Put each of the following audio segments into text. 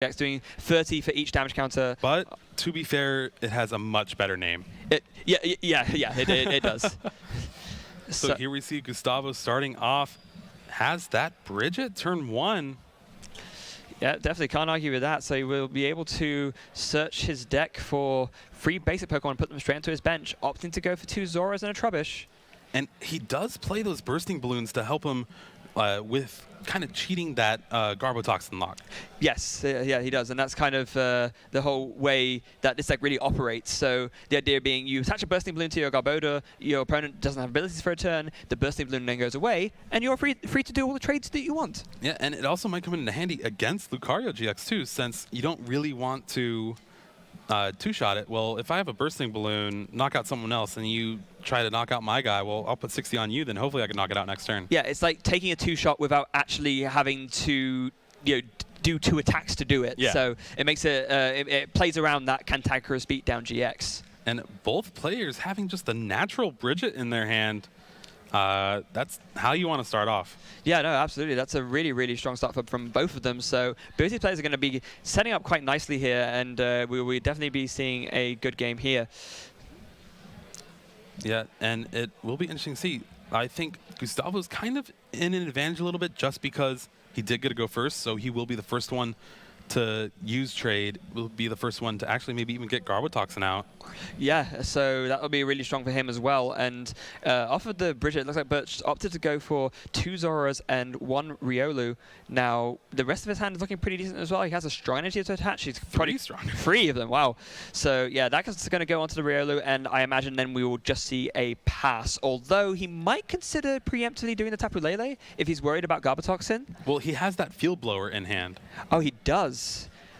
GX doing 30 for each damage counter. But to be fair, it has a much better name. It does. So here we see Gustavo starting off. Has that Bridget turn 1? Yeah, definitely can't argue with that. So he will be able to search his deck for 3 basic Pokemon and put them straight into his bench, opting to go for 2 Zoras and a Trubbish. And he does play those bursting balloons to help him with kind of cheating that Garbotoxin lock. Yes, yeah, he does. And that's kind of the whole way that this deck really operates. So the idea being you attach a bursting balloon to your Garbodor, your opponent doesn't have abilities for a turn, the bursting balloon then goes away, and you're free to do all the trades that you want. Yeah, and it also might come in handy against Lucario GX too, since you don't really want to two-shot it. Well, if I have a bursting balloon, knock out someone else, and you try to knock out my guy, well, I'll put 60 on you, then hopefully I can knock it out next turn. Yeah, it's like taking a 2-shot without actually having to, do 2 attacks to do it. Yeah. So it makes it plays around that cantankerous beatdown GX. And both players having just a natural Bridget in their hand, that's how you want to start off. Yeah, no, absolutely. That's a really, really strong start from both of them. So both these players are going to be setting up quite nicely here, and we will definitely be seeing a good game here. Yeah, and it will be interesting to see. I think Gustavo's kind of in an advantage a little bit just because he did get to go first, so he will be the first one to use trade, will be the first one to actually maybe even get Garbotoxin out. Yeah, so that will be really strong for him as well. And off of the Bridget, it looks like Bert opted to go for 2 Zoras and 1 Riolu. Now, the rest of his hand is looking pretty decent as well. He has a strong energy to attach. He's probably strong. 3 of them, wow. So yeah, that's going to go onto the Riolu, and I imagine then we will just see a pass. Although he might consider preemptively doing the Tapu Lele if he's worried about Garbotoxin. Well, he has that Field Blower in hand. Oh, he does.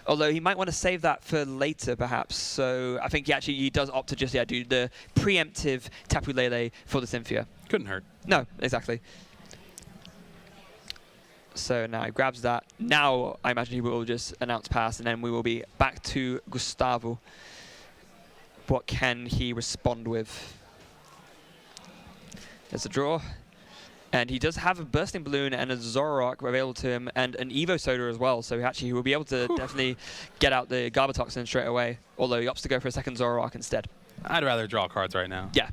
Although he might want to save that for later, perhaps. So I think he does opt to just do the preemptive Tapu Lele for the Cynthia. Couldn't hurt. No, exactly. So now he grabs that. Now I imagine he will just announce pass, and then we will be back to Gustavo. What can he respond with? There's a draw. And he does have a bursting balloon and a Zoroark available to him, and an Evo Soda as well. So he will be able to definitely get out the Garbotoxin straight away. Although he opts to go for a second Zoroark instead. I'd rather draw cards right now. Yeah,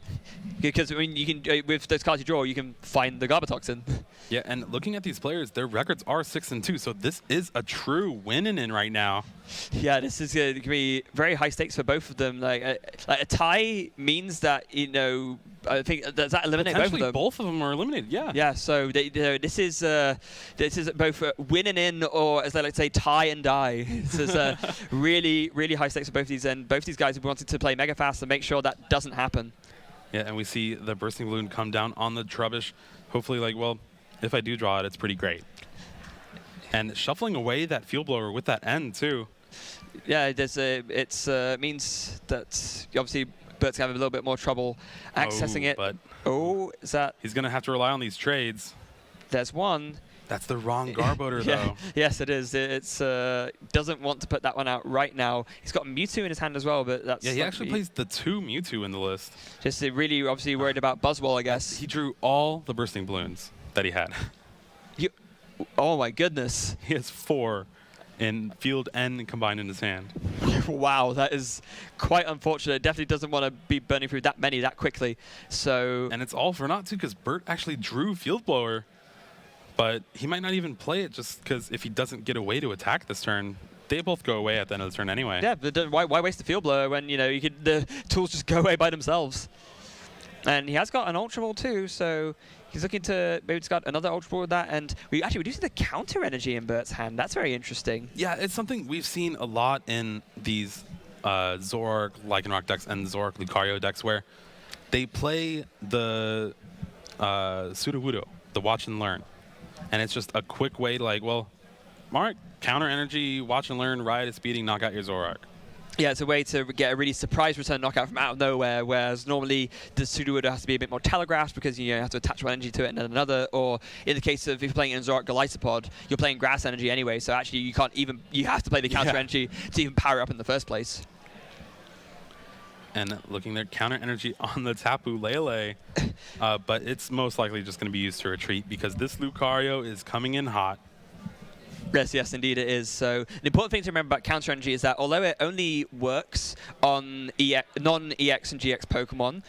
because I mean, you can with those cards you draw, you can find the Garbotoxin. Yeah, and looking at these players, their records are 6-2. So this is a true win-in right now. Yeah, this is going to be very high stakes for both of them. Like a tie means that I think does that eliminate both of them? Both of them are eliminated. Yeah. Yeah. So this is both winning in, or as they like to say, tie and die. This is really, really high stakes for both of these, and both of these guys have wanted to play mega fast to make sure that doesn't happen. Yeah, and we see the bursting balloon come down on the Trubbish. Hopefully, if I do draw it, it's pretty great. And shuffling away that Field Blower with that end too. Yeah, it means that obviously Bert's going to have a little bit more trouble accessing it. But is that... He's going to have to rely on these trades. There's one. That's the wrong Garbodor, though. Yes, it is. It's doesn't want to put that one out right now. He's got Mewtwo in his hand as well, but that's... Yeah, he actually plays the 2 Mewtwo in the list. Just really obviously worried about Buzzwole, I guess. He drew all the bursting balloons that he had. Oh, my goodness. He has 4 in field and combined in his hand. Wow, that is quite unfortunate. Definitely doesn't want to be burning through that many that quickly. So... And it's all for naught, too, because Bert actually drew Field Blower. But he might not even play it just because if he doesn't get away to attack this turn, they both go away at the end of the turn anyway. Yeah, but why waste the Field Blower when the tools just go away by themselves? And he has got an Ultra Ball too, so he's looking to maybe discard another Ultra Ball with that. And we do see the counter energy in Bert's hand. That's very interesting. Yeah, it's something we've seen a lot in these Zoroark Lycanroc decks and Zoroark Lucario decks, where they play the Sudowoodo, the Watch and Learn. And it's just a quick way to Mark, counter energy, watch and learn, ride at speeding, knock out your Zoroark. Yeah, it's a way to get a really surprise return knockout from out of nowhere, whereas normally the Sudowoodo has to be a bit more telegraphed because you have to attach one energy to it and then another, or in the case of if you're playing in Zoroark Golisopod, you're playing grass energy anyway, so actually you have to play the counter energy to even power up in the first place. And looking there, counter energy on the Tapu Lele, but it's most likely just going to be used to retreat because this Lucario is coming in hot. Yes, indeed it is. So the important thing to remember about counter energy is that although it only works on non-EX and GX Pokemon,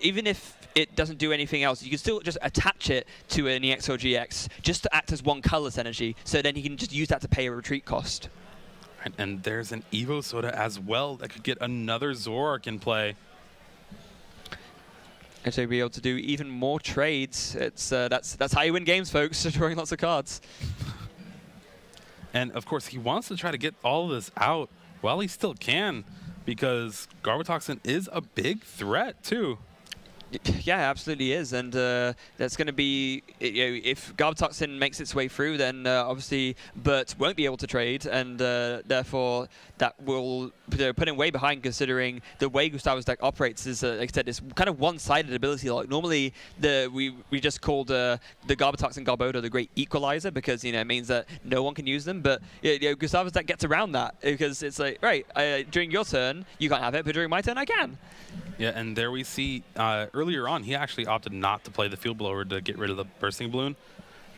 even if it doesn't do anything else, you can still just attach it to an EX or GX just to act as one colorless energy. So then you can just use that to pay a retreat cost. Right, and there's an Evo Soda as well that could get another Zoroark in play. And so be able to do even more trades. It's that's how you win games, folks. Drawing lots of cards. And of course, he wants to try to get all of this out while he still can, because Garbotoxin is a big threat too. Yeah, absolutely is, and that's going to be, if Garbotoxin makes its way through, then obviously Bert won't be able to trade, and therefore that will put him way behind, considering the way Gustavo's deck operates is, like I said, this kind of one-sided ability lock. Normally, we just called the Garbotoxin Garbodor the great equalizer, because it means that no one can use them, but Gustavo's deck gets around that, because it's like, right, during your turn you can't have it, but during my turn I can. Yeah, and there we see earlier on, he actually opted not to play the Field Blower to get rid of the Bursting Balloon.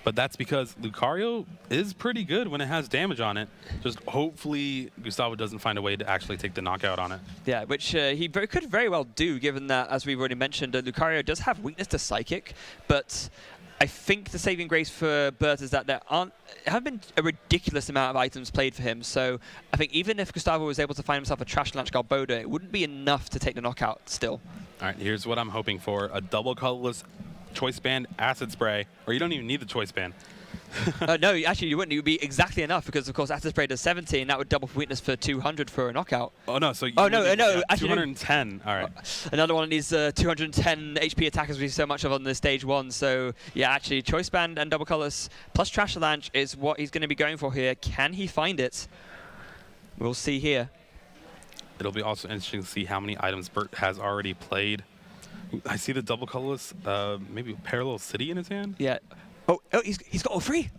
But that's because Lucario is pretty good when it has damage on it. Just hopefully Gustavo doesn't find a way to actually take the knockout on it. Yeah, which he could very well do, given that, as we've already mentioned, Lucario does have weakness to Psychic, but I think the saving grace for Bert is that there have been a ridiculous amount of items played for him. So I think even if Gustavo was able to find himself a Trash Launch Garbodor, it wouldn't be enough to take the knockout still. All right, here's what I'm hoping for. A double colorless Choice Band Acid Spray, or you don't even need the Choice Band. No, actually you wouldn't. It would be exactly enough, because of course Acid Spray does 70, and that would double weakness for 200 for a knockout. Oh no, so no, actually 210. All right. Another one of these 210 HP attackers we see so much of on the stage 1. So yeah, actually Choice Band and double colorless plus Trash Launch is what he's going to be going for here. Can he find it? We'll see here. It'll be also interesting to see how many items Bert has already played. I see the double colorless, maybe Parallel City in his hand. Yeah. Oh, he's got all three.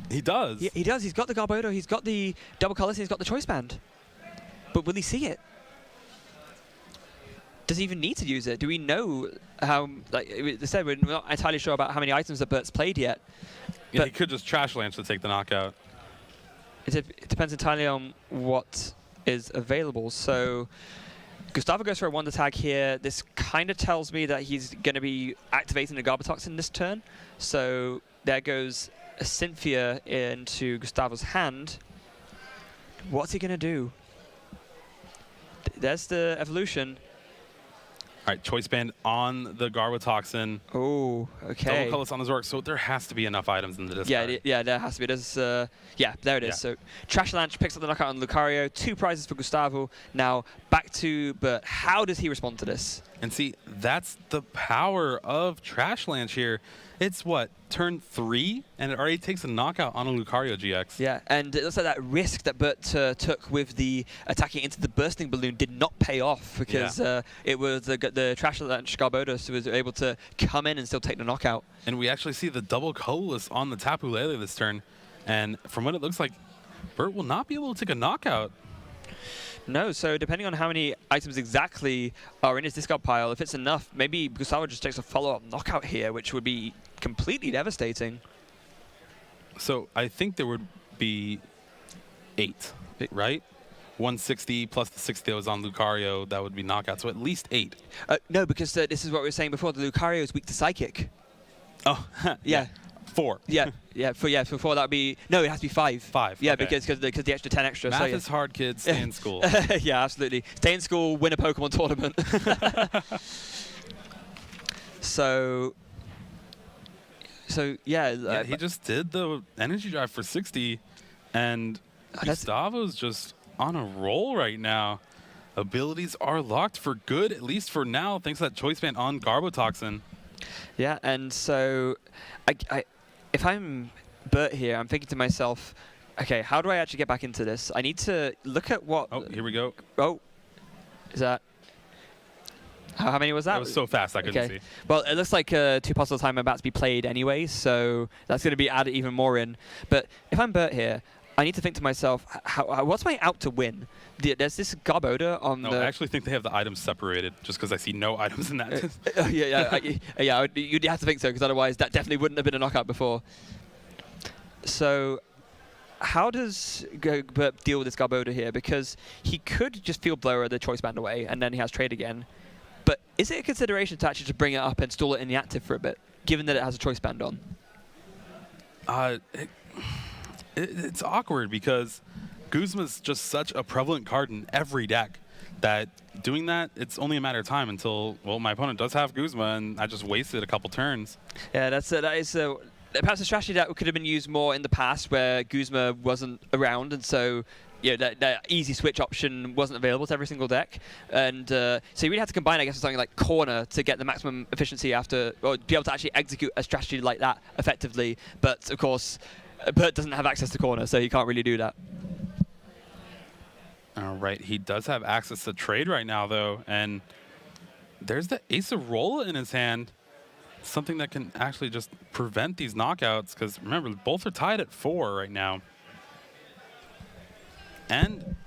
He does. Yeah, he does. He's got the Garbodor, he's got the double colors, he's got the Choice Band. But will he see it? Does he even need to use it? Do we know how? Like I said, we're not entirely sure about how many items that Bert's played yet. Yeah, he could just Trash Lance to take the knockout. It depends entirely on what is available. So Gustavo goes for a Wonder Tag here. This kind of tells me that he's going to be activating the Garbotoxin this turn. So there goes a Cynthia into Gustavo's hand. What's he going to do? There's the evolution. All right, Choice Band on the Garbotoxin. Oh, okay. Double colorless on the Zoroark, so there has to be enough items in the discard. Yeah, there has to be. There's, yeah, there it is. So Trash Launch picks up the knockout on Lucario. 2 prizes for Gustavo. Now back to Bert. How does he respond to this? And see, that's the power of Trash Lance here. It's what, turn 3, and it already takes a knockout on a Lucario GX. Yeah, and it looks like that risk that Bert took with the attacking into the Bursting Balloon did not pay off, because it was the Trash Launch Garbodor who was able to come in and still take the knockout. And we actually see the double colorless on the Tapu Lele this turn, and from what it looks like, Bert will not be able to take a knockout. No, so depending on how many items exactly are in his discard pile, if it's enough, maybe Gustavo just takes a follow-up knockout here, which would be completely devastating. So I think there would be 8, right? 160 plus the 60 that was on Lucario, that would be knockout, so at least 8. No, because this is what we were saying before, the Lucario is weak to Psychic. Oh, yeah. 4. For 4 that would be, no, it has to be 5. 5. Yeah, okay. because the extra 10 extra. Math is hard, kids. Stay in school. Yeah, absolutely. Stay in school, win a Pokemon tournament. So yeah. He just did the energy drive for 60, and Gustavo's just on a roll right now. Abilities are locked for good, at least for now, thanks to that Choice Band on Garbotoxin. Yeah, and so if I'm Bert here, I'm thinking to myself, okay, how do I actually get back into this? I need to look at what... Oh, here we go. Oh, is that... How many was that? That was so fast I couldn't see. Well, it looks like 2 Puzzle Time are about to be played anyway, so that's going to be added even more in. But if I'm Bert here, I need to think to myself, what's my out to win? There's this Garbodor on I actually think they have the items separated, just because I see no items in that. You'd have to think so, because otherwise that definitely wouldn't have been a knockout before. So how does Bert deal with this Garbodor here? Because he could just Field Blower the Choice Band away, and then he has Trade again. But is it a consideration to actually just bring it up and stall it in the active for a bit, given that it has a Choice Band on? It's awkward because Guzma's just such a prevalent card in every deck that doing that, it's only a matter of time until, well, my opponent does have Guzma, and I just wasted a couple turns. Yeah, that is perhaps a strategy that could have been used more in the past where Guzma wasn't around, and so that easy switch option wasn't available to every single deck. And so you really had to combine, I guess, with something like Corner to get the maximum efficiency after, or be able to actually execute a strategy like that effectively. But, of course, Bert doesn't have access to Corner, so he can't really do that. All right, he does have access to Trade right now, though, and there's the Acerola in his hand. Something that can actually just prevent these knockouts, because remember, both are tied at 4 right now. And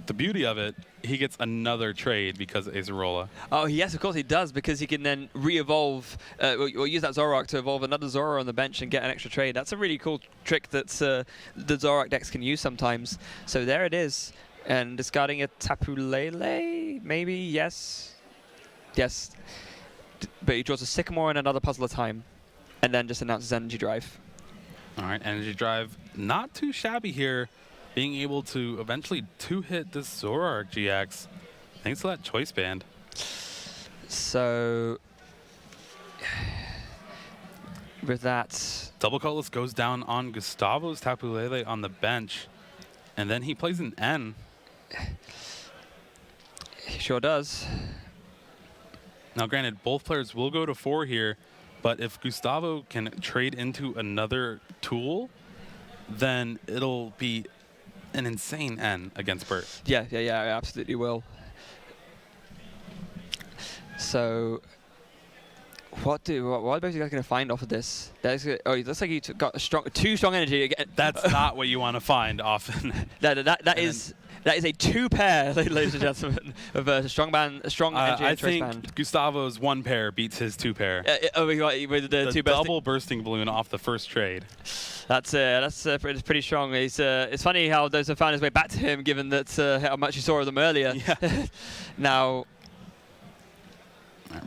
the beauty of it, he gets another trade because of Acerola. Oh, yes, of course he does, because he can then re-evolve, or use that Zoroark to evolve another Zoro on the bench and get an extra trade. That's a really cool trick that the Zoroark decks can use sometimes. So there it is. And discarding a Tapu Lele, maybe, yes. Yes. But he draws a Sycamore and another Puzzle at a time, and then just announces Energy Drive. All right, Energy Drive, not too shabby here, being able to eventually two-hit this Zoroark GX, thanks to that Choice Band. So, with that... Double Colorless goes down on Gustavo's Tapu Lele on the bench, and then he plays an N. He sure does. Now, granted, both players will go to 4 here, but if Gustavo can trade into another tool, then it'll be an insane N against Bert. Yeah, I absolutely will. So, what are both you guys going to find off of this? Oh, it looks like you got too strong energy again. That's not what you want to find often. That is a 2-pair, ladies and gentlemen, of a strong energy and Choice Band. I think Gustavo's 1 pair beats his 2 pair. With the two double bursting balloon off the first trade. That's pretty strong. It's funny how those have found his way back to him, given that how much you saw of them earlier. Yeah. Now.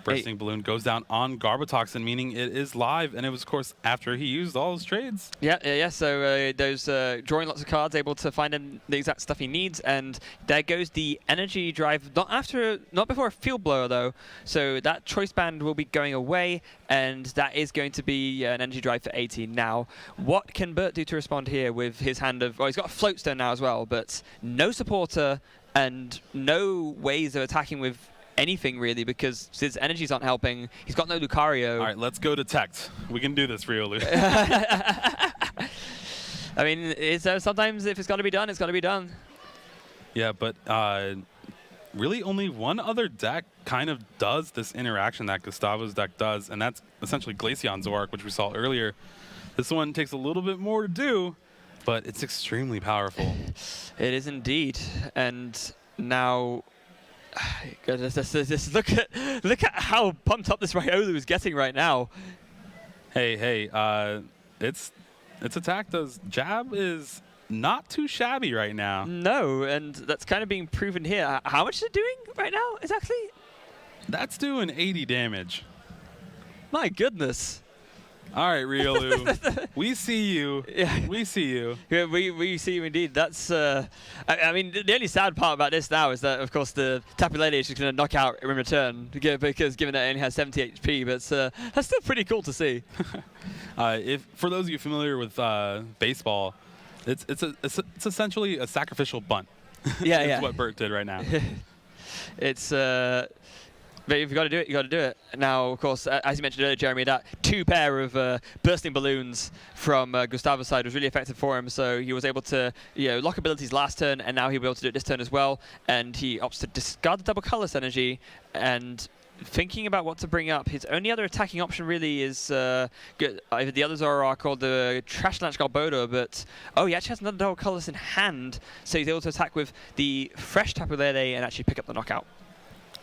Bursting Balloon goes down on Garbotoxin, meaning it is live, and it was, of course, after he used all his trades. Yeah. So those drawing lots of cards, able to find the exact stuff he needs, and there goes the Energy Drive. Not before a Field Blower though. So that Choice Band will be going away, and that is going to be an Energy Drive for 18. Now, what can Bert do to respond here with his hand of? Well, he's got a Floatstone now as well, but no supporter and no ways of attacking with anything really, because his energies aren't helping. He's got no Lucario. All right, let's go Detect. We can do this for you, Luke. I mean, sometimes if it's got to be done, it's got to be done. Yeah, but really only one other deck kind of does this interaction that Gustavo's deck does, and that's essentially Glaceon Zoroark, which we saw earlier. This one takes a little bit more to do, but it's extremely powerful. It is indeed. And now... Just look at how pumped up this Riolu is getting right now. Hey, its attack does jab is not too shabby right now. No, and that's kind of being proven here. How much is it doing right now exactly? That's doing 80 damage. My goodness. All right, Riolu, we see you. Yeah. We see you. Yeah, we see you indeed. That's. I mean, the only sad part about this now is that, of course, the Tapu Lele is just going to knock out in return, because given that it only has 70 HP, but that's still pretty cool to see. For those of you familiar with baseball, it's essentially a sacrificial bunt. Yeah, That's what Bert did right now. It's. But if you've got to do it, you've got to do it. Now, of course, as you mentioned earlier, Jeremy, that 2 pair of bursting balloons from Gustavo's side was really effective for him. So he was able to lock abilities last turn, and now he'll be able to do it this turn as well. And he opts to discard the double colorless energy, and thinking about what to bring up, his only other attacking option really is either the others are called the Trash Launch Garbodor, but he actually has another double colorless in hand, so he's able to attack with the fresh Tapu Lele and actually pick up the knockout.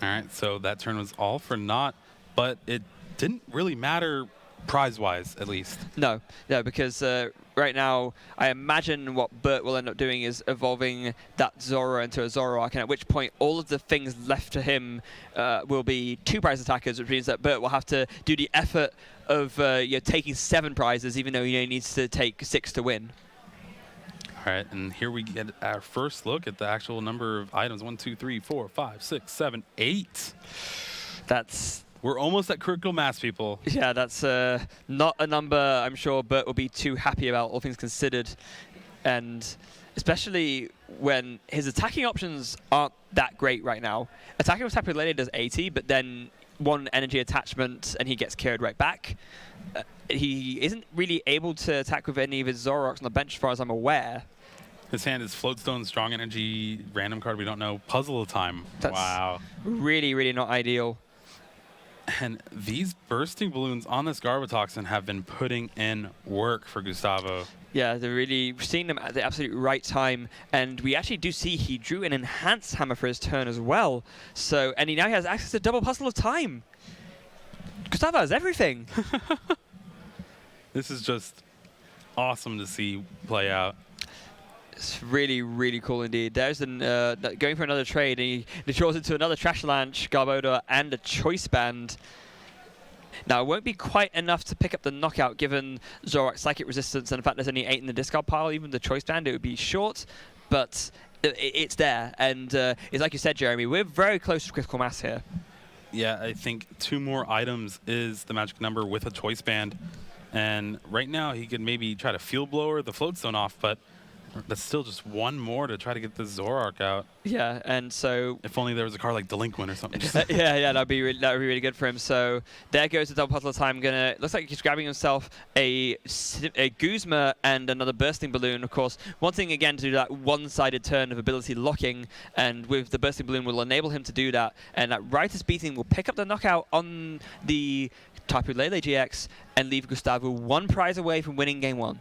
All right, so that turn was all for naught, but it didn't really matter prize-wise, at least. No, because right now, I imagine what Bert will end up doing is evolving that Zoro into a Zoroark, and at which point all of the things left to him will be 2 prize attackers, which means that Bert will have to do the effort of taking 7 prizes, even though he needs to take 6 to win. All right, and here we get our first look at the actual number of items. 1, 2, 3, 4, 5, 6, 7, 8. We're almost at critical mass, people. Yeah, that's not a number I'm sure Bert will be too happy about, all things considered. And especially when his attacking options aren't that great right now. Attacking with Tapu Lele does 80, but then 1 energy attachment and he gets carried right back. He isn't really able to attack with any of his Zoroarks on the bench as far as I'm aware. His hand is Floatstone, Strong Energy, random card we don't know, Puzzle Time. That's wow. Really, really not ideal. And these bursting balloons on this Garbotoxin have been putting in work for Gustavo. Yeah, they're really seeing them at the absolute right time. And we actually do see he drew an Enhanced Hammer for his turn as well. So, and he now has access to double Puzzle of Time. Gustavo has everything. This is just awesome to see play out. It's really, really cool indeed. There's going for another trade. And he draws into another Trash Launch, Garbodor, and a Choice Band. Now, it won't be quite enough to pick up the knockout given Zoroark's Psychic Resistance and the fact there's only 8 in the discard pile. Even the Choice Band, it would be short, but it's there. And it's like you said, Jeremy, we're very close to critical mass here. Yeah, I think 2 more items is the magic number with a Choice Band. And right now, he could maybe try to Field Blower the Floatstone off, but that's still just 1 more to try to get the Zoroark out. Yeah, and so... If only there was a card like Delinquent or something. yeah, that'd be really good for him. So there goes the double puzzle of time. Looks like he's grabbing himself a Guzma and another Bursting Balloon. Of course, wanting again to do that one-sided turn of ability locking, and with the Bursting Balloon will enable him to do that. And that Riotous Beating will pick up the knockout on the Tapu Lele GX and leave Gustavo 1 prize away from winning game 1.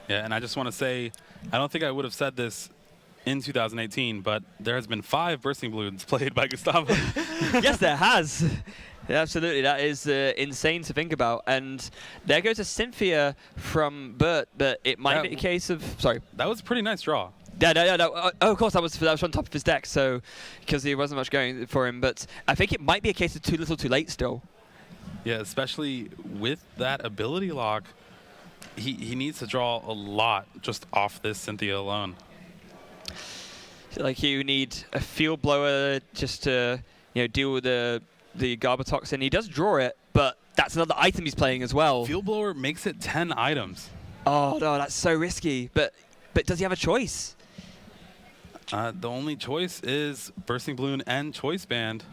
Yeah, and I just want to say, I don't think I would have said this in 2018, but there has been 5 Bursting Balloons played by Gustavo. Yes, there has. Yeah, absolutely, that is insane to think about. And there goes a Cynthia from Bert, but it might be a case of... Sorry. That was a pretty nice draw. Yeah, no. Of course, that was on top of his deck, so because there wasn't much going for him. But I think it might be a case of too little, too late still. Yeah, especially with that ability lock. He needs to draw a lot just off this Cynthia alone. Like you need a Field Blower just to deal with the Garbotoxin. He does draw it, but that's another item he's playing as well. Field Blower makes it 10 items. Oh no, that's so risky. But does he have a choice? The only choice is Bursting Balloon and Choice Band.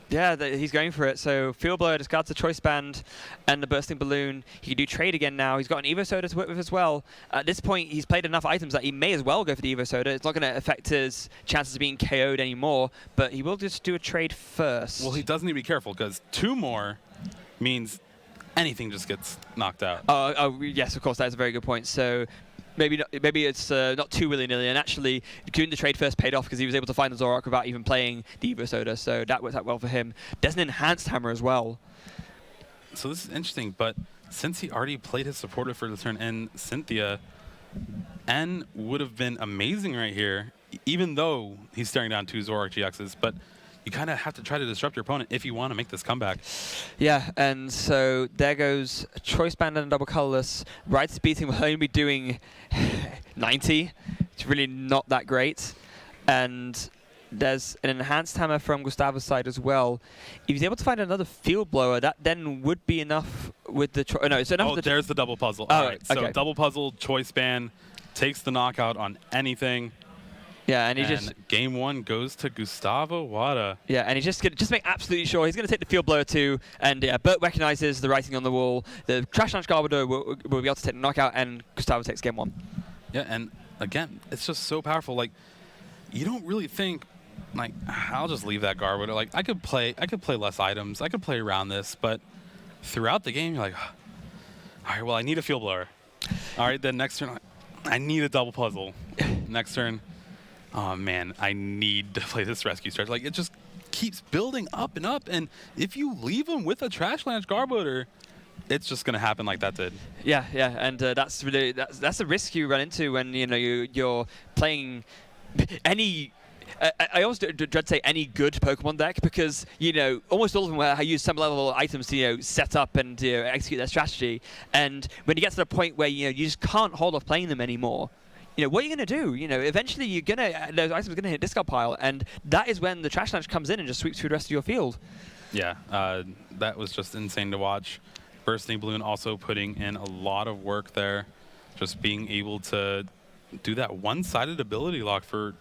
Yeah, he's going for it. So Field Blower discards the Choice Band and the Bursting Balloon. He can do trade again now. He's got an Evo Soda to work with as well. At this point, he's played enough items that he may as well go for the Evo Soda. It's not going to affect his chances of being KO'd anymore, but he will just do a trade first. Well, he does need to be careful because 2 more means anything just gets knocked out. Oh, yes, of course. That is a very good point. So maybe it's not too willy-nilly, and actually doing the trade first paid off because he was able to find the Zoroark without even playing the Evo Soda, so that worked out well for him. There's an Enhanced Hammer as well. So this is interesting, but since he already played his supporter for the turn in Cynthia, N would have been amazing right here, even though he's staring down 2 Zoroark GXs, but you kind of have to try to disrupt your opponent if you want to make this comeback. Yeah, and so there goes a Choice Band and a double colorless. Riotous Beating will only be doing 90. It's really not that great. And there's an Enhanced Hammer from Gustavo's side as well. If he's able to find another Field Blower, that then would be enough with the... no, it's enough with there's the double puzzle. Oh, all right, so okay. Double puzzle, Choice Band, takes the knockout on anything. Yeah, and game 1 goes to Gustavo Wada. Yeah, and he's just going to make absolutely sure he's going to take the Field Blower too. And yeah, Bert recognizes the writing on the wall. The Trash Launch Garbodor will be able to take the knockout, and Gustavo takes game 1. Yeah, and again, it's just so powerful. Like, you don't really think, like, I'll just leave that Garbodor. Like, I could play less items. I could play around this, but throughout the game, you're like, all right, well, I need a Field Blower. All right, then next turn, I need a double puzzle. Next turn. Oh man, I need to play this rescue stretch. Like, it just keeps building up and up. And if you leave him with a Trash Launch Garboater, it's just going to happen like that did. Yeah, and that's a risk you run into when you're playing any. I always dread to say any good Pokemon deck because almost all of them use some level items to set up and execute their strategy. And when you get to the point where you just can't hold off playing them anymore, what are you going to do? Eventually those items are going to hit discard pile, and that is when the Trash Launch comes in and just sweeps through the rest of your field. Yeah, that was just insane to watch. Bursting Balloon also putting in a lot of work there, just being able to do that one-sided ability lock for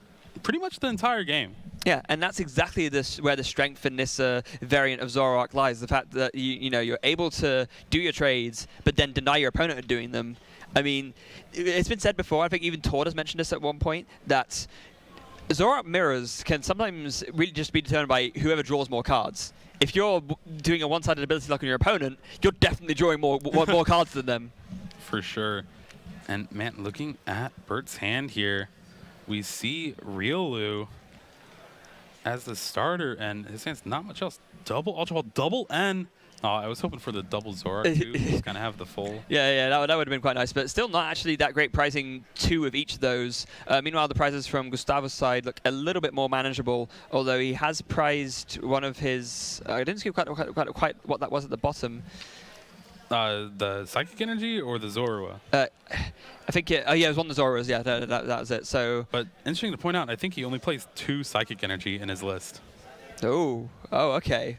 pretty much the entire game. Yeah, and that's exactly where the strength in this variant of Zoroark lies. The fact that you're able to do your trades, but then deny your opponent of doing them. I mean, it's been said before, I think even Tord has mentioned this at one point, that Zoroark mirrors can sometimes really just be determined by whoever draws more cards. If you're doing a one-sided ability lock on your opponent, you're definitely drawing more cards than them. For sure. And man, looking at Bert's hand here, we see Riolu as the starter, and his hand's not much else. Double Ultra Ball, double N. Oh, I was hoping for the double Zoroark too. Just kind of have the full. Yeah, that would have been quite nice, but still not actually that great pricing two of each of those. Meanwhile, the prizes from Gustavo's side look a little bit more manageable, although he has prized one of his. I didn't see quite what that was at the bottom. The Psychic Energy or the Zorua? I think it was one of the Zoruas. Yeah, that was it. So. But interesting to point out, I think he only plays 2 Psychic Energy in his list. Oh, okay.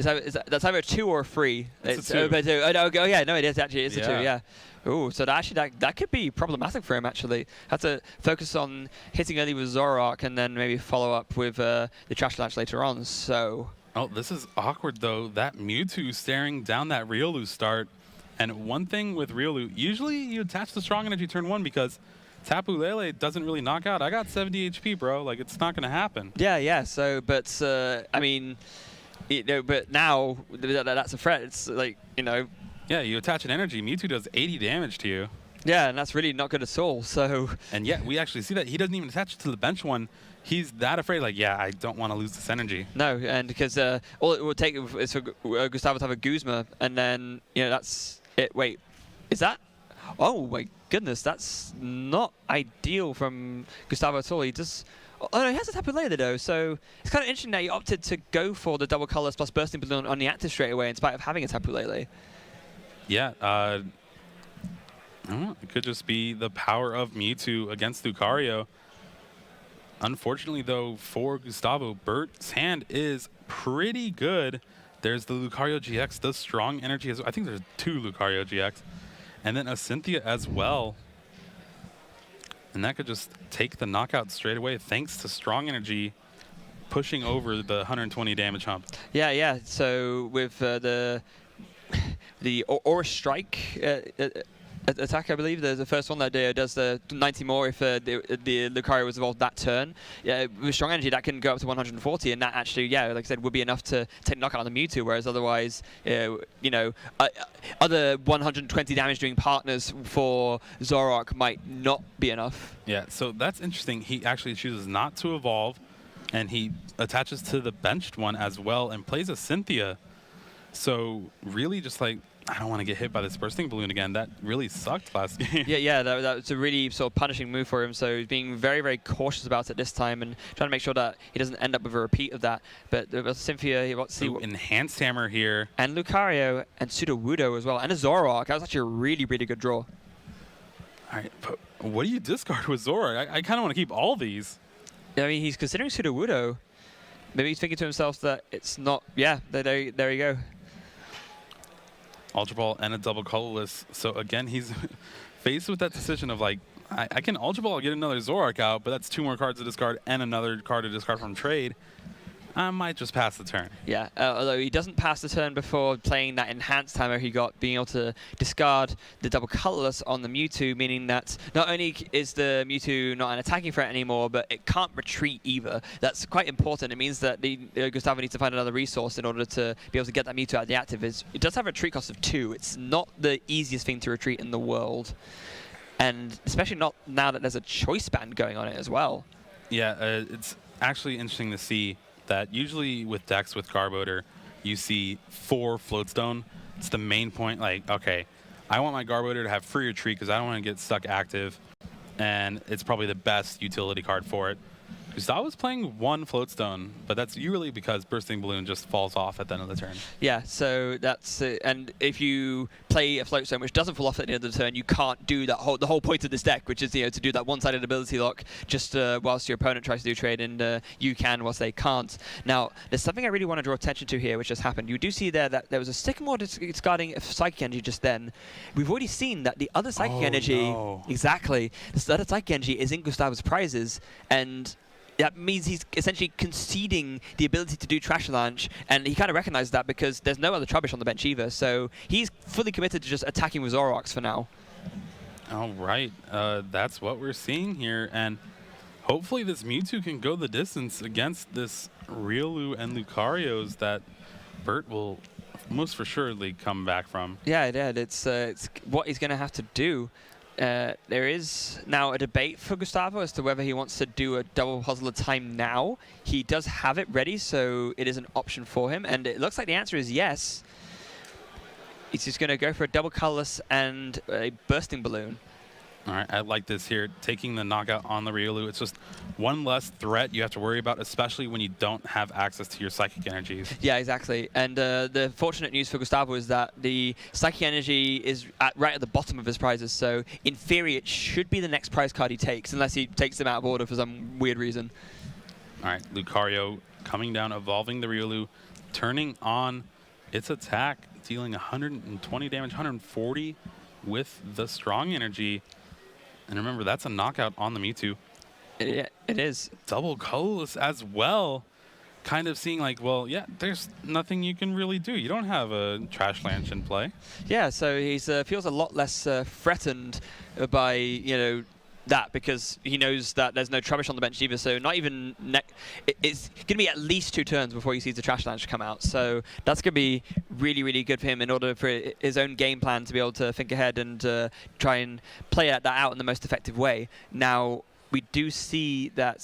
That's either a 2 or a 3. It's a 2. It is actually. It's a 2. Yeah. Oh, so that could be problematic for him actually. Have to focus on hitting early with Zoroark and then maybe follow up with the Trash Launch later on. So. Oh, this is awkward though. That Mewtwo staring down that Riolu start. And one thing with Riolu, usually you attach the Strong Energy turn 1 because Tapu Lele doesn't really knock out. I got 70 HP, bro. Like, it's not going to happen. Yeah. So, but I mean. But now that's a threat. It's like, Yeah, you attach an energy. Mewtwo does 80 damage to you. Yeah, and that's really not good at all. So. And yet we actually see that he doesn't even attach it to the bench one. He's that afraid. Like, yeah, I don't want to lose this energy. No, and because all it would take is for Gustavo to have a Guzma, and then that's it. Wait, is that? Oh my goodness, that's not ideal from Gustavo at all. He just. Oh no, he has a Tapu Lele though, so it's kind of interesting that he opted to go for the double colors plus bursting balloon on the active straight away in spite of having a Tapu Lele. Yeah, I don't know, it could just be the power of Mewtwo against Lucario. Unfortunately though, for Gustavo, Bert's hand is pretty good. There's the Lucario GX, the strong energy. I think there's 2 Lucario GX, and then a Cynthia as well. And that could just take the knockout straight away thanks to strong energy pushing over the 120 damage hump. Yeah. So with the Aura Strike attack, I believe, the first one that does the 90 more if the Lucario was evolved that turn. Yeah, with strong energy, that can go up to 140, and that actually, like I said, would be enough to take knockout on the Mewtwo, whereas otherwise, other 120 damage doing partners for Zoroark might not be enough. Yeah, so that's interesting. He actually chooses not to evolve, and he attaches to the benched one as well and plays a Cynthia. So really just like, I don't want to get hit by this bursting balloon again. That really sucked last game. Yeah, that was a really sort of punishing move for him. So he's being very, very cautious about it this time and trying to make sure that he doesn't end up with a repeat of that. But Cynthia, he wants to see Enhanced Hammer here. And Lucario and Sudowoodo as well. And a Zoroark. That was actually a really, really good draw. All right, but what do you discard with Zoroark? I kind of want to keep all these. I mean, he's considering Sudowoodo. Maybe he's thinking to himself that it's not... Yeah, there you go. Ultra Ball and a double colorless. So again, he's faced with that decision of like, I can Ultra Ball, get another Zoroark out, but that's 2 more cards to discard and another card to discard from trade. I might just pass the turn. Yeah, although he doesn't pass the turn before playing that enhanced hammer he got, being able to discard the double colorless on the Mewtwo, meaning that not only is the Mewtwo not an attacking threat anymore, but it can't retreat either. That's quite important. It means that Gustavo needs to find another resource in order to be able to get that Mewtwo out of the active. It does have a retreat cost of 2. It's not the easiest thing to retreat in the world, and especially not now that there's a choice band going on it as well. Yeah, actually interesting to see that usually with decks with Garbodor, you see 4 Floatstone. It's the main point. Like, okay, I want my Garbodor to have free retreat because I don't want to get stuck active, and it's probably the best utility card for it. Gustavo's playing 1 Floatstone, but that's usually because Bursting Balloon just falls off at the end of the turn. Yeah, so that's it. And if you play a Floatstone which doesn't fall off at the end of the turn, you can't do that the whole point of this deck, which is to do that one-sided ability lock just whilst your opponent tries to do trade, and you can whilst they can't. Now, there's something I really want to draw attention to here, which just happened. You do see there that there was a Sycamore discarding a Psychic Energy just then. We've already seen that the other Psychic Energy, exactly, the other Psychic Energy is in Gustavo's prizes, and that means he's essentially conceding the ability to do Trash Launch, and he kind of recognizes that because there's no other Trubbish on the bench either, so he's fully committed to just attacking with Zoroarks for now. All right, that's what we're seeing here, and hopefully this Mewtwo can go the distance against this Riolu and Lucario's that Bert will most for surely come back from. Yeah, it did. It's what he's going to have to do. There is now a debate for Gustavo as to whether he wants to do a double puzzle at a time now. He does have it ready, so it is an option for him, and it looks like the answer is yes. He's just going to go for a double colorless and a bursting balloon. All right, I like this here, taking the knockout on the Riolu. It's just one less threat you have to worry about, especially when you don't have access to your Psychic Energies. Yeah, exactly. And the fortunate news for Gustavo is that the Psychic Energy is right at the bottom of his prizes, so in theory it should be the next prize card he takes, unless he takes them out of order for some weird reason. All right, Lucario coming down, evolving the Riolu, turning on its attack, dealing 120 damage, 140 with the Strong Energy. And remember, that's a knockout on the Mewtwo. Yeah, it is. Double colorless as well. Kind of seeing like, well, yeah, there's nothing you can really do. You don't have a Trash Launch in play. Yeah, so he feels a lot less threatened by, that, because he knows that there's no Trubbish on the bench either, so not even it's going to be at least 2 turns before he sees the Trash Launch come out, so that's going to be really, really good for him in order for his own game plan to be able to think ahead and try and play that out in the most effective way. Now, we do see that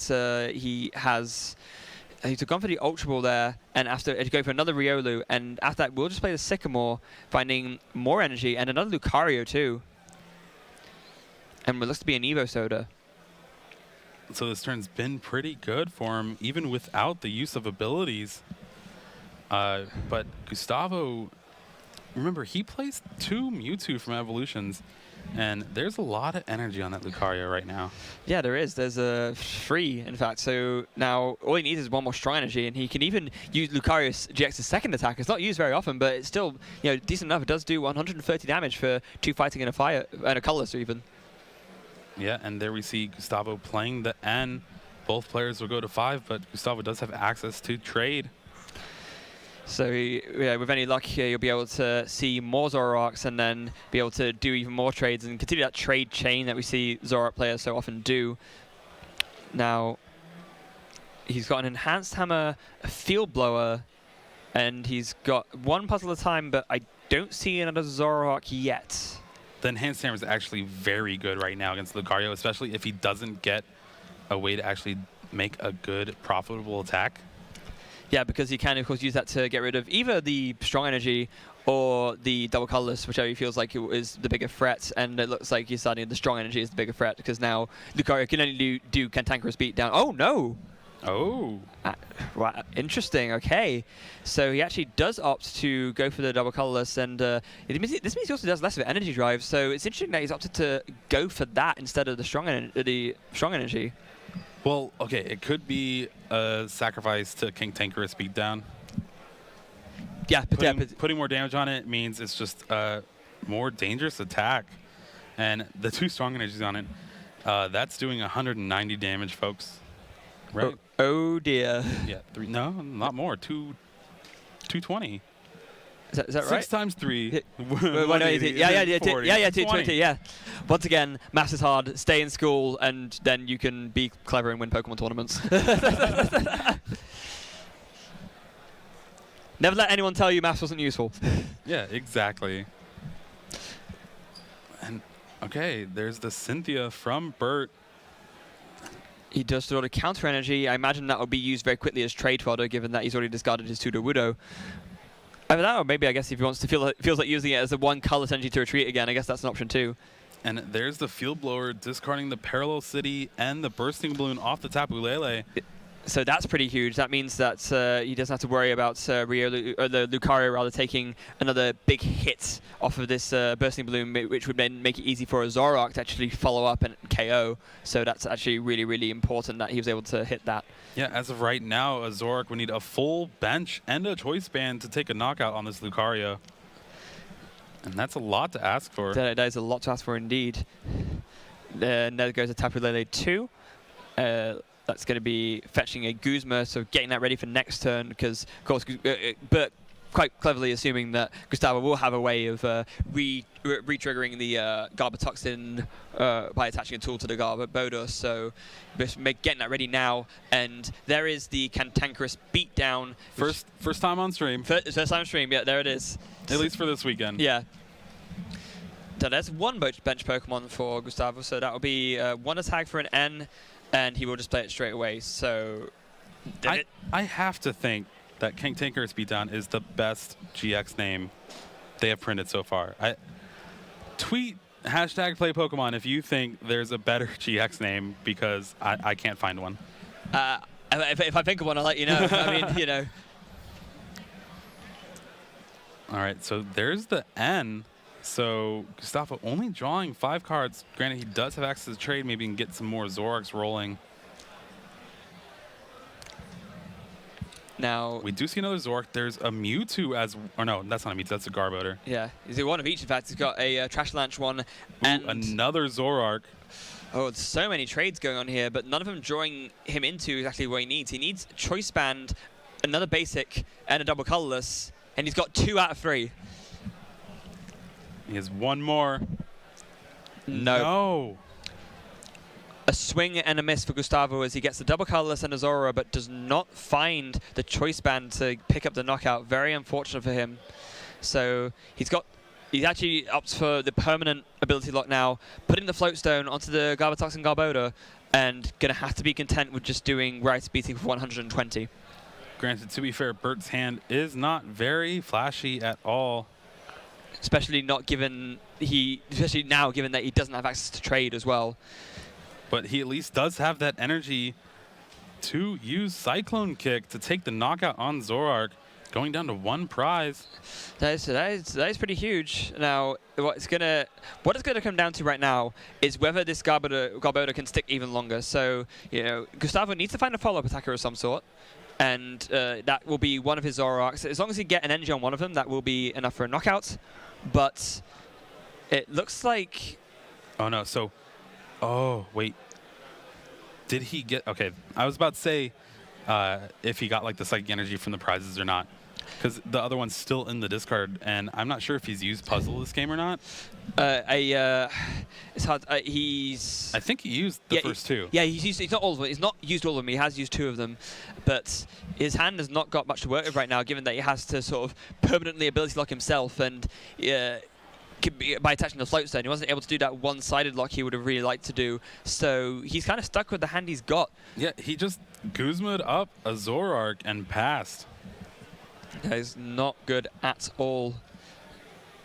he's gone for the Ultra Ball there, and after to go for another Riolu, and after that we'll just play the Sycamore, finding more energy, and another Lucario too. And it looks to be an Evo Soda. So this turn's been pretty good for him, even without the use of abilities. But Gustavo, remember, he plays 2 Mewtwo from Evolutions, and there's a lot of energy on that Lucario right now. Yeah, there is. There's a 3, in fact. So now all he needs is 1 more Strong Energy, and he can even use Lucario's GX's second attack. It's not used very often, but it's still decent enough. It does do 130 damage for 2 fighting and a fire and a colorless even. Yeah, and there we see Gustavo playing the N. Both players will go to 5, but Gustavo does have access to trade. So with any luck here, you'll be able to see more Zoroarks and then be able to do even more trades and continue that trade chain that we see Zoroark players so often do. Now, he's got an Enhanced Hammer, a Field Blower, and he's got 1 puzzle at a time, but I don't see another Zoroark yet. The Enhanced Hammer is actually very good right now against Lucario, especially if he doesn't get a way to actually make a good, profitable attack. Yeah, because he can, of course, use that to get rid of either the Strong Energy or the Double Colorless, whichever he feels like it is the bigger threat. And it looks like he's starting the Strong Energy is the bigger threat, because now Lucario can only do Cantankerous Beatdown. Oh, no! Oh. Wow, interesting. Okay. So he actually does opt to go for the Double Colorless, and this means he also does less of an Energy Drive, so it's interesting that he's opted to go for that instead of the Strong Energy. Well, okay, it could be a sacrifice to Cantankerous Beatdown. Yeah, putting more damage on it means it's just a more dangerous attack. And the 2 Strong Energies on it, that's doing 190 damage, folks. Right? Oh dear. Yeah, 3. No, not more. 220. Is that right? 6 times 3. Yeah, 220. Yeah. Once again, maths is hard. Stay in school, and then you can be clever and win Pokemon tournaments. Never let anyone tell you maths wasn't useful. Yeah, exactly. And okay, there's the Cynthia from Bert. He does throw the counter energy. I imagine that will be used very quickly as trade fodder, given that he's already discarded his Sudowoodo. Either that, or maybe I guess if he wants to feels like using it as a one colorless energy to retreat again, I guess that's an option too. And there's the Field Blower discarding the Parallel City and the Bursting Balloon off the Tapu Lele. So that's pretty huge. That means that he doesn't have to worry about the Lucario rather taking another big hit off of this Bursting Balloon, which would then make it easy for a Zoroark to actually follow up and KO. So that's actually really, really important that he was able to hit that. Yeah, as of right now, a Zoroark would need a full bench and a Choice Band to take a knockout on this Lucario. And that's a lot to ask for. That is a lot to ask for indeed. And there goes a Tapu Lele 2. That's going to be fetching a Guzma, so getting that ready for next turn, because, of course, Bert quite cleverly assuming that Gustavo will have a way of re-triggering the Garbotoxin by attaching a tool to the Garbodor, so just getting that ready now. And there is the Cantankerous Beatdown. First time on stream. First time on stream, yeah, there it is. At least for this weekend. Yeah. So there's one bench Pokemon for Gustavo, so that will be one attack for an N, and he will just play it straight away. So I have to think that Cantankerous Beatdown is the best GX name they have printed so far. Tweet #PlayPokemon if you think there's a better GX name, because I can't find one. If I think of one, I'll let you know. I mean, you know. All right, so there's the N. So Gustavo only drawing 5 cards. Granted, he does have access to trade. Maybe he can get some more Zoroarks rolling. Now we do see another Zoroark. There's a Mewtwo as, or no, that's not a Mewtwo. That's a Garbodor. Yeah, is it one of each? In fact, he's got a Trash Launch one. Ooh, and another Zoroark. Oh, there's so many trades going on here, but none of them drawing him into exactly what he needs. He needs Choice Band, another basic, and a double colorless, and he's got 2 out of 3. He has one more. No. A swing and a miss for Gustavo as he gets the double colorless and a Zora, but does not find the Choice Band to pick up the knockout. Very unfortunate for him. So he's actually opts for the permanent ability lock now, putting the Float Stone onto the Garbotoxin Garbodor, and gonna have to be content with just doing Rice Beating for 120. Granted, to be fair, Bert's hand is not very flashy at all. Especially now, given that he doesn't have access to trade as well. But he at least does have that energy to use Cyclone Kick to take the knockout on Zoroark, going down to 1 prize. That is pretty huge. Now, what it's gonna come down to right now is whether this Garbodor can stick even longer. So, you know, Gustavo needs to find a follow-up attacker of some sort, and that will be one of his Zoroarks. As long as he get an energy on one of them, that will be enough for a knockout. But it looks like... Oh, no. So, oh, wait. Did he get... Okay, I was about to say if he got, like, the Psychic Energy from the prizes or not. Because the other one's still in the discard, and I'm not sure if he's used Puzzle this game or not. It's hard. I think he used the first 2. Yeah, he's not all of them. He's not used all of them. He has used 2 of them, but his hand has not got much to work with right now, given that he has to sort of permanently ability lock himself, and by attaching the Float Stone, he wasn't able to do that one-sided lock he would have really liked to do. So he's kind of stuck with the hand he's got. Yeah, he just Guzma'd up a Zoroark and passed. That is not good at all.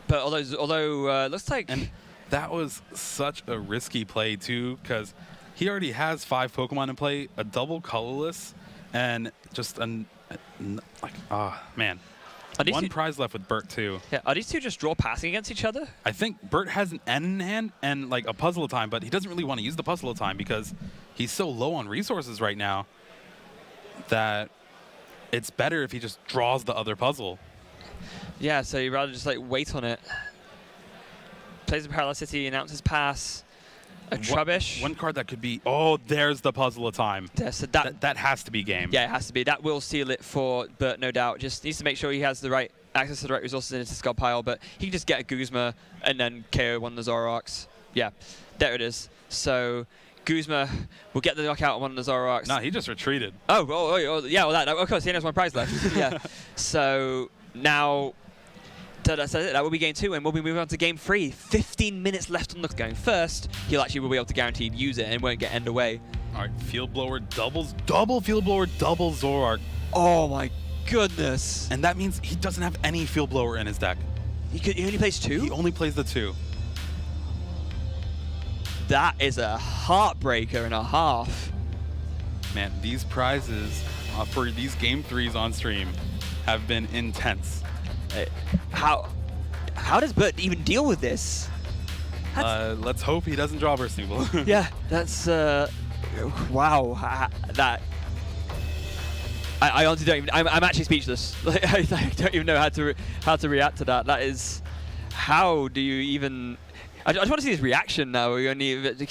But although looks like... And that was such a risky play, too, because he already has 5 Pokemon in play, a double colorless, and just man. 1 prize left with Bert, too. Yeah, are these two just draw passing against each other? I think Bert has an N in hand and, like, a Puzzle of Time, but he doesn't really want to use the Puzzle of Time because he's so low on resources right now that it's better if he just draws the other puzzle. Yeah, so you'd rather just, like, wait on it. Plays the Parallel City, announces pass. A Trubbish. One card that could be... Oh, there's the Puzzle of Time. Yeah, so that has to be game. Yeah, it has to be. That will seal it for Bert, no doubt. Just needs to make sure he has the right access to the right resources in his discard pile, but he can just get a Guzma and then KO one of the Zoroarks. Yeah, there it is. So Guzma will get the knockout on one of the Zoroarks. No, he just retreated. Oh, yeah, well, of course, he has 1 prize left. Yeah. So now... That's it. That will be game 2, and we'll be moving on to game 3. 15 minutes left on the going. First, he'll actually will be able to guarantee use it and won't get end away. All right, Field Blower doubles, double Field Blower, double Zoroark. Oh my goodness. And that means he doesn't have any Field Blower in his deck. He only plays 2? He only plays the 2. That is a heartbreaker and a half. Man, these prizes for these Game 3s on stream have been intense. How does Bert even deal with this? Let's hope he doesn't draw Bursting Balloon. Yeah, that's wow. That I honestly don't even. I'm actually speechless. Like, I don't even know how to react to that. That is, how do you even? I just want to see his reaction now. He's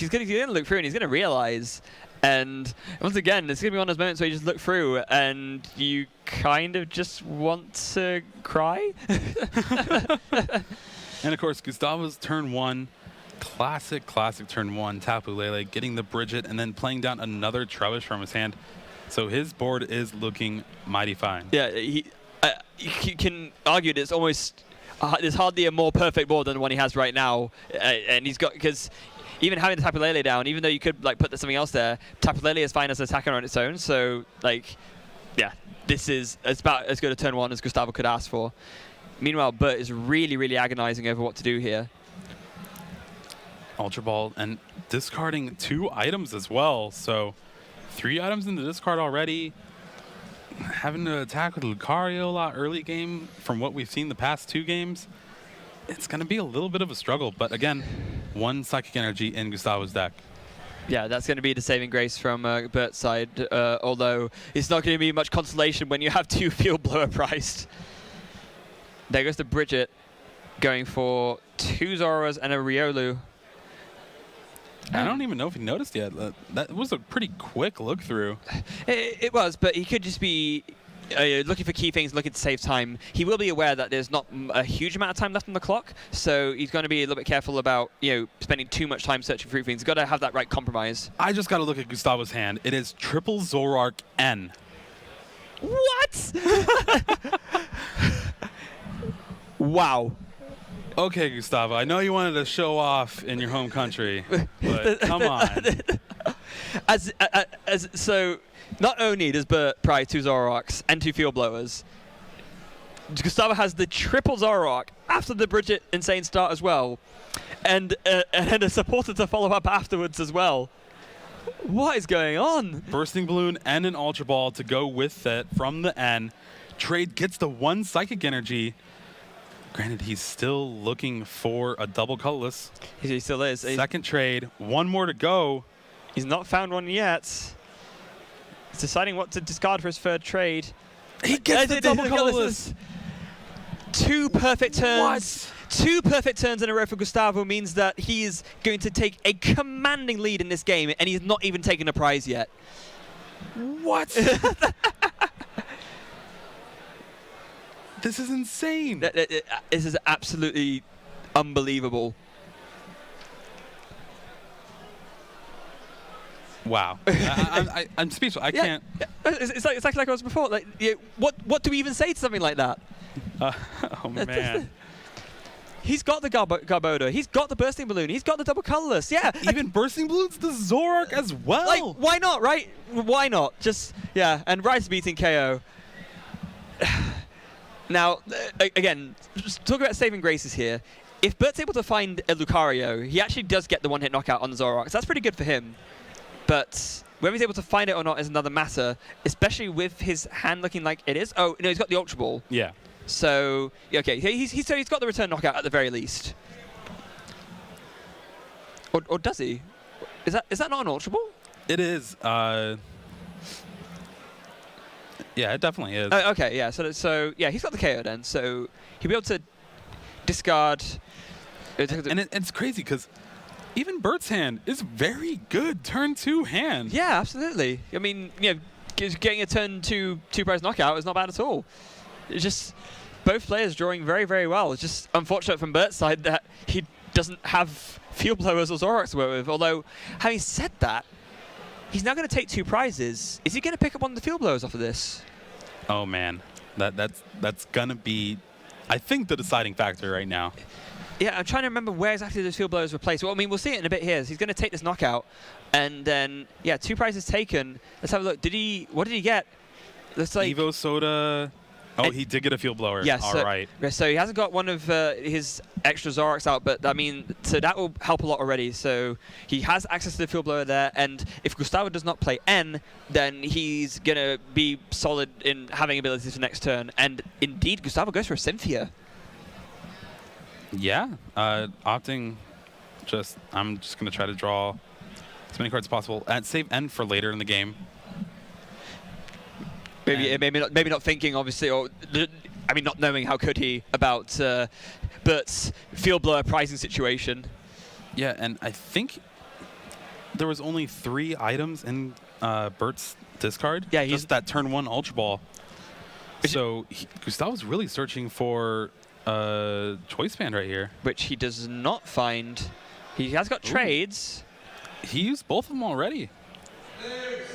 going to look through and he's going to realize. And once again, it's going to be one of those moments where you just look through and you kind of just want to cry. And of course, Gustavo's turn 1. Classic turn 1. Tapu Lele getting the Bridget and then playing down another Trubbish from his hand. So his board is looking mighty fine. Yeah, you can argue that it's almost there's hardly a more perfect board than the one he has right now, and he's got, because even having the Tapu Lele down, even though you could like put something else there, Tapu Lele is fine as an attacker on its own. So like, yeah, this is about as good a turn 1 as Gustavo could ask for. Meanwhile, Bert is really agonizing over what to do here. Ultra Ball and discarding 2 items as well. So 3 items in the discard already. Having to attack with Lucario a lot early game from what we've seen the past 2 games. It's going to be a little bit of a struggle. But again, 1 Psychic Energy in Gustavo's deck. Yeah, that's going to be the saving grace from Bert's side, although it's not going to be much consolation when you have 2 Field Blower priced. There goes the Bridget, going for 2 Zoras and a Riolu. I don't even know if he noticed yet. That was a pretty quick look through. It was, but he could just be looking for key things, looking to save time. He will be aware that there's not a huge amount of time left on the clock, so he's going to be a little bit careful about spending too much time searching for things. He's got to have that right compromise. I just got to look at Gustavo's hand. It is triple Zoroark N. What? Wow. Okay, Gustavo, I know you wanted to show off in your home country, but come on. So, not only does Bert prize 2 Zoroarks and 2 Field Blowers, Gustavo has the triple Zoroark after the Bridget insane start as well, and a supporter to follow up afterwards as well. What is going on? Bursting Balloon and an Ultra Ball to go with it from the N. Trade gets the 1 Psychic Energy. Granted, he's still looking for a double colorless. He still is. Second trade, 1 more to go. He's not found one yet. He's deciding what to discard for his 3rd trade. He gets the double colorless. 2 perfect turns. What? 2 perfect turns in a row for Gustavo means that he is going to take a commanding lead in this game, and he's not even taken a prize yet. What? This is insane. This is absolutely unbelievable. Wow. I'm speechless. I can't. It's like I was before. Like, what do we even say to something like that? Oh, man. He's got the Garbodor. He's got the Bursting Balloon. He's got the double colorless. Yeah. Even Bursting Balloon's the Zoroark as well. Like, why not, right? Why not? Just, yeah. And Rice beating KO. Now, again, just talk about saving graces here. If Bert's able to find a Lucario, he actually does get the 1-hit knockout on the Zoroark. So that's pretty good for him. But whether he's able to find it or not is another matter, especially with his hand looking like it is. Oh, no, he's got the Ultra Ball. Yeah. So, okay, he's got the return knockout at the very least. Or does he? Is that not an Ultra Ball? It is. Yeah, it definitely is. Okay, yeah. So yeah, he's got the KO then. So he'll be able to discard. And it's crazy because even Bert's hand is very good turn 2 hand. Yeah, absolutely. I mean, getting a turn 2 prize knockout is not bad at all. It's just both players drawing very well. It's just unfortunate from Bert's side that he doesn't have Field Blowers or Zoroarks to work with. Although, having said that, he's now going to take 2 prizes. Is he going to pick up one of the Field Blowers off of this? Oh man, that's going to be, I think, the deciding factor right now. Yeah, I'm trying to remember where exactly those field blowers were placed. Well, I mean, we'll see it in a bit here. So he's going to take this knockout, and then, yeah, 2 prizes taken. Let's have a look. What did he get? Looks like Evo Soda. Oh, he did get a field blower. Yes. All right. So he hasn't got one of his extra Zoroarks out, but I mean, so that will help a lot already. So he has access to the field blower there, and if Gustavo does not play N, then he's going to be solid in having abilities for next turn. And indeed, Gustavo goes for a Cynthia. Yeah, opting I'm just going to try to draw as many cards as possible and save N for later in the game. Maybe not thinking, obviously, or I mean, not knowing how could he about Bert's field blower pricing situation. Yeah, and I think there was only 3 items in Bert's discard. Yeah, just that turn 1 Ultra Ball. So Gustavo's really searching for Choice Band right here, which he does not find. He has got trades. He used both of them already.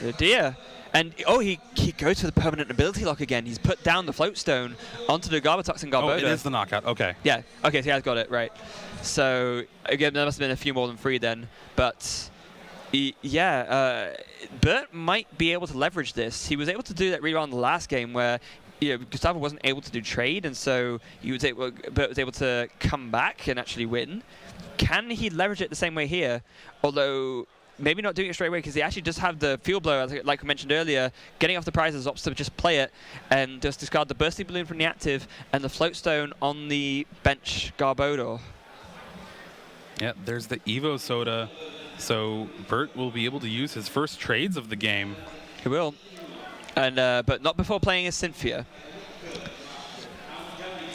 Oh dear. And he goes for the permanent ability lock again. He's put down the Float Stone onto the Garbotox and Garboda. Oh, it is the knockout. Okay. Yeah. Okay, so he has got it right. So again, there must have been a few more than 3 then. But Bert might be able to leverage this. He was able to do that really well in the last game where Gustavo wasn't able to do trade, and so Bert was able to come back and actually win. Can he leverage it the same way here? Although maybe not doing it straight away, because they actually just have the field blower, like I mentioned earlier, getting off the prizes opts to just play it and just discard the bursting balloon from the active and the float stone on the bench Garbodor. Yeah, there's the Evo Soda. So Bert will be able to use his first trades of the game. He will. And but not before playing a Cynthia.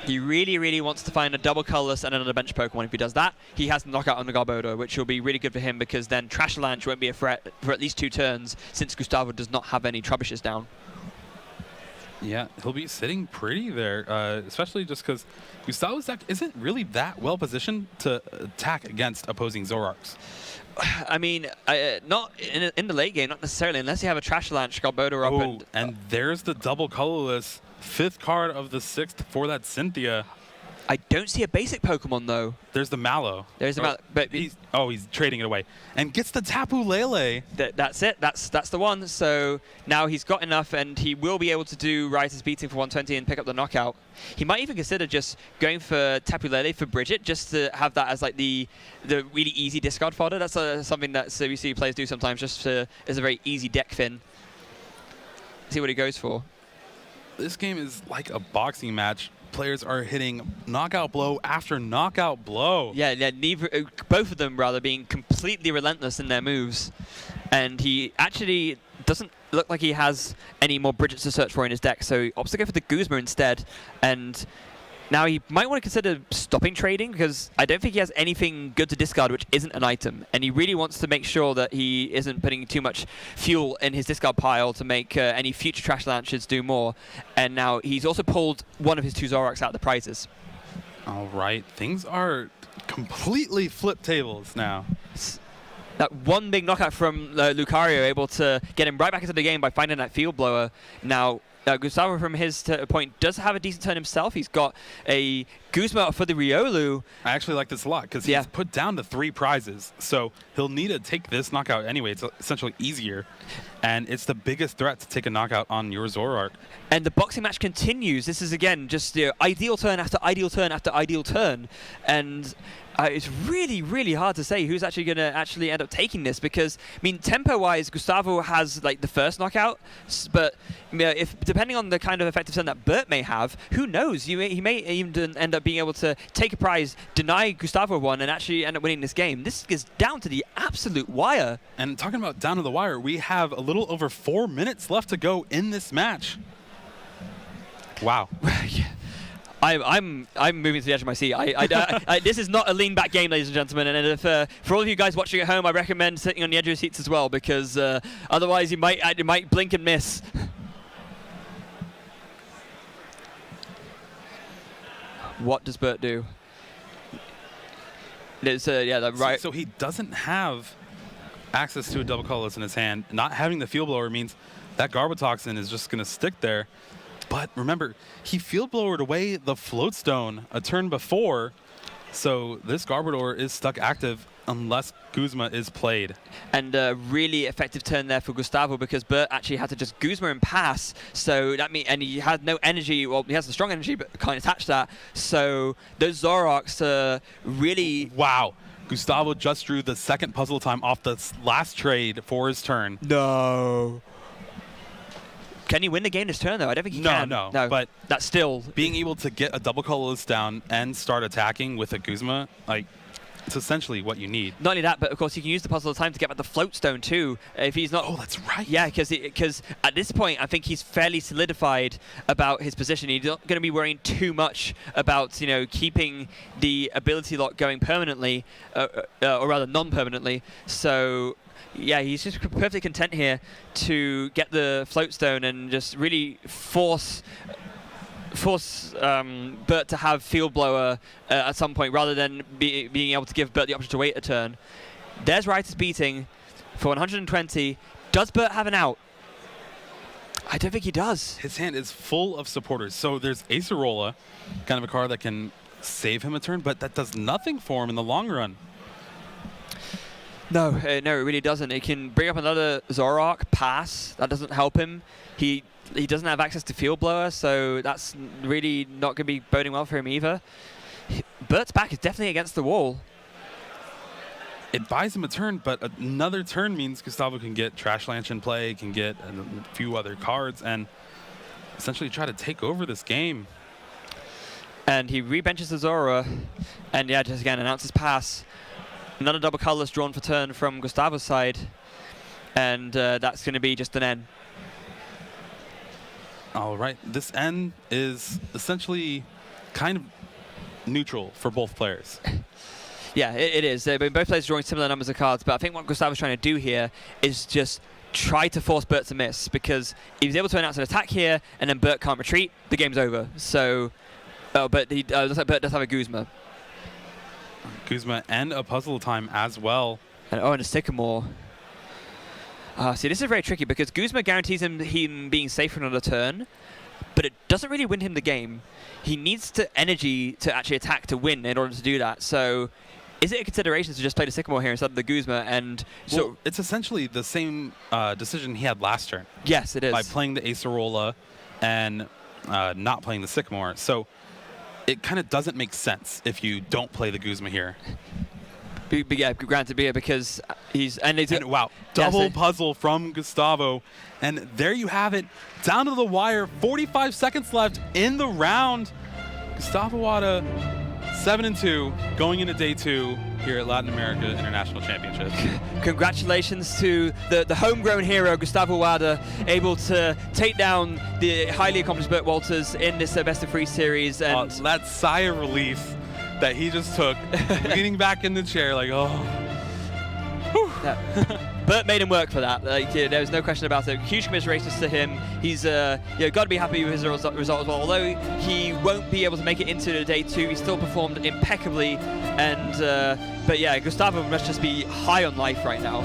He really, really wants to find a double colorless and another bench Pokemon. If he does that, he has to knock out on the Garbodor, which will be really good for him because then Trash Avalanche won't be a threat for at least 2 turns since Gustavo does not have any Trebuchets down. Yeah, he'll be sitting pretty there, especially just because Gustavo's deck isn't really that well positioned to attack against opposing Zoroarks. I mean, not in the late game, not necessarily, unless you have a Trash Avalanche Garbodor up. And there's the double colorless 5th card of the 6th for that Cynthia. I don't see a basic Pokemon, though. There's the Mallow. There's the Mallow. But he's trading it away. And gets the Tapu Lele. That's it. That's the one. So now he's got enough, and he will be able to do Riser's Beating for 120 and pick up the knockout. He might even consider just going for Tapu Lele for Bridget, just to have that as like the really easy discard fodder. That's something that we see players do sometimes, just as a very easy deck fin. See what he goes for. This game is like a boxing match. Players are hitting knockout blow after knockout blow. Yeah, both of them rather being completely relentless in their moves. And he actually doesn't look like he has any more Bridgets to search for in his deck, so he opts to go for the Guzma instead. And now he might want to consider stopping trading because I don't think he has anything good to discard which isn't an item. And he really wants to make sure that he isn't putting too much fuel in his discard pile to make any future Trash Launches do more. And now he's also pulled one of his 2 Zoroarks out of the prizes. All right, things are completely flipped tables now. That one big knockout from Lucario, able to get him right back into the game by finding that field blower. Now, Gustavo, from his point, does have a decent turn himself. He's got a Guzma for the Riolu. I actually like this a lot because he's put down to 3 prizes. So he'll need to take this knockout anyway. It's essentially easier. And it's the biggest threat to take a knockout on your Zoroark. And the boxing match continues. This is, again, just ideal turn after ideal turn after ideal turn. And it's really, really hard to say who's actually going to end up taking this because, I mean, tempo-wise, Gustavo has like the first knockout, but if depending on the kind of effective turn that Bert may have, who knows? He may even end up being able to take a prize, deny Gustavo one, and actually end up winning this game. This is down to the absolute wire. And talking about down to the wire, we have a little over 4 minutes left to go in this match. Wow. I'm moving to the edge of my seat. This is not a lean back game, ladies and gentlemen. And if, for all of you guys watching at home, I recommend sitting on the edge of your seats as well, because otherwise you might blink and miss. What does Bert do? Right. So he doesn't have access to a double colorless in his hand. Not having the field blower means that Garbotoxin is just going to stick there. But remember, he field blowered away the Float Stone a turn before, So this Garbodor is stuck active unless Guzma is played. And a really effective turn there for Gustavo because Bert actually had to just Guzma and pass. So that means, and he had no energy. Well, he has the strong energy, but can't attach that. So those Zoroarks really. Wow. Gustavo just drew the second puzzle time off the last trade for his turn. No. Can he win the game this turn, though? I don't think he can. No. But that's still... Being able to get a double colorless down and start attacking with a Guzma, like, it's essentially what you need. Not only that, but of course he can use the puzzle of time to get back the float stone too. If he's not... Oh, that's right. Yeah, because at this point, I think he's fairly solidified about his position. He's not going to be worrying too much about, keeping the ability lock going permanently, or rather non-permanently. So... yeah, he's just perfectly content here to get the float stone and just really force Bert to have Field Blower at some point rather than being able to give Bert the option to wait a turn. There's Writer's Beating for 120. Does Bert have an out? I don't think he does. His hand is full of supporters. So there's Acerola, kind of a card that can save him a turn, but that does nothing for him in the long run. No, it really doesn't. It can bring up another Zoroark, pass. That doesn't help him. He doesn't have access to Field Blower, so that's really not going to be boding well for him either. Bert's back is definitely against the wall. It buys him a turn, but another turn means Gustavo can get Trash Lance in play, can get a few other cards, and essentially try to take over this game. And he rebenches the Zora, and yeah, just again announces pass. Another double colorless drawn for turn from Gustavo's side, and that's going to be just an N. All right, this N is essentially kind of neutral for both players. Yeah, it is. Both players are drawing similar numbers of cards, but I think what Gustavo's trying to do here is just try to force Bert to miss, because if he's able to announce an attack here and then Bert can't retreat, the game's over. So, but he looks like Bert does have a Guzma. Guzma and a puzzle time as well. And a Sycamore. See, this is very tricky because Guzma guarantees him being safe for another turn, but it doesn't really win him the game. He needs to energy to actually attack to win in order to do that. So is it a consideration to just play the Sycamore here instead of the Guzma? And well, it's essentially the same decision he had last turn. Yes, it is. By playing the Acerola and not playing the Sycamore. So it kind of doesn't make sense if you don't play the Guzma here. Yeah, granted, because he's... And wow, double puzzle from Gustavo. And there you have it, down to the wire, 45 seconds left in the round. Gustavo Wada, 7-2, going into day 2 here at Latin America International Championships. Congratulations to the homegrown hero, Gustavo Wada, able to take down the highly accomplished Bert Wolters in this best-of-3 series. And that sigh of relief that he just took, leaning back in the chair like, oh. Yeah. Bert made him work for that. There was no question about it. Huge commiserations to him. He's got to be happy with his result as well. Although he won't be able to make it into the day 2, he still performed impeccably. And but yeah, Gustavo must just be high on life right now.